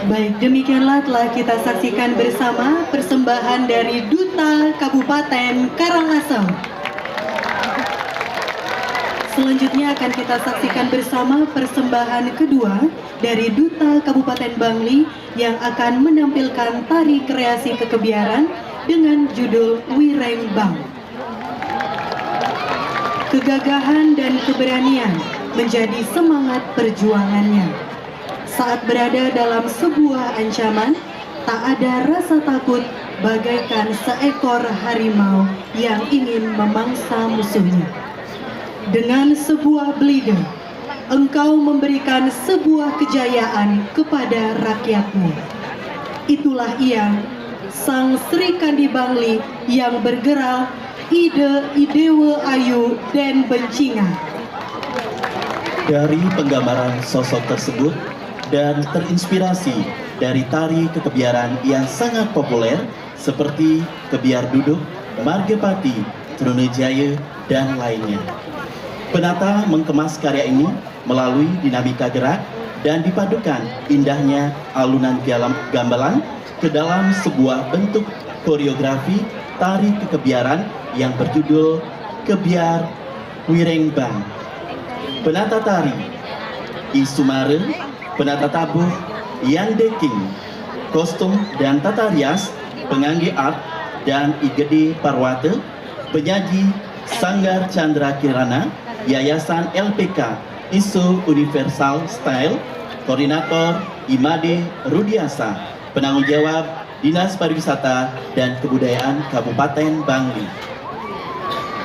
Baik, demikianlah telah kita saksikan bersama persembahan dari Duta Kabupaten Karangasem. Selanjutnya akan kita saksikan bersama persembahan kedua dari Duta Kabupaten Bangli yang akan menampilkan tari kreasi kekebiaran dengan judul Wirengbang. Kegagahan dan keberanian menjadi semangat perjuangannya. Saat berada dalam sebuah ancaman, tak ada rasa takut bagaikan seekor harimau yang ingin memangsa musuhnya. Dengan sebuah belida, engkau memberikan sebuah kejayaan kepada rakyatmu. Itulah ia, Sang Sri Kandi Bangli yang bergerak ide idewe ayu dan bencingan. Dari penggambaran sosok tersebut dan terinspirasi dari tari kekebiaran yang sangat populer seperti kebiar duduk, Margapati, Trunajaya, dan lainnya. Penata mengemas karya ini melalui dinamika gerak dan dipadukan indahnya alunan gamelan ke dalam sebuah bentuk koreografi tari kekebiaran yang berjudul Kebiar Wirengbang. Penata tari Isumare, penata tabuh Yan Deking, kostum dan tata rias pengangge art dan Igede Parwate, penyaji Sanggar Chandra Kirana, Yayasan LPK Isu Universal Style, koordinator Imade Rudiasa, penanggung jawab Dinas Pariwisata dan Kebudayaan Kabupaten Bangli.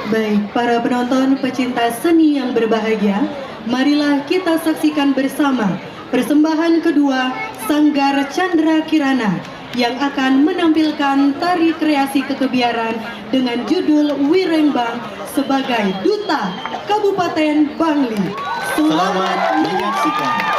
Baik, para penonton pecinta seni yang berbahagia, marilah kita saksikan bersama persembahan kedua Sanggar Chandra Kirana yang akan menampilkan tari kreasi kekebiaran dengan judul Wirengbang sebagai Duta Kabupaten Bangli. Selamat menyaksikan.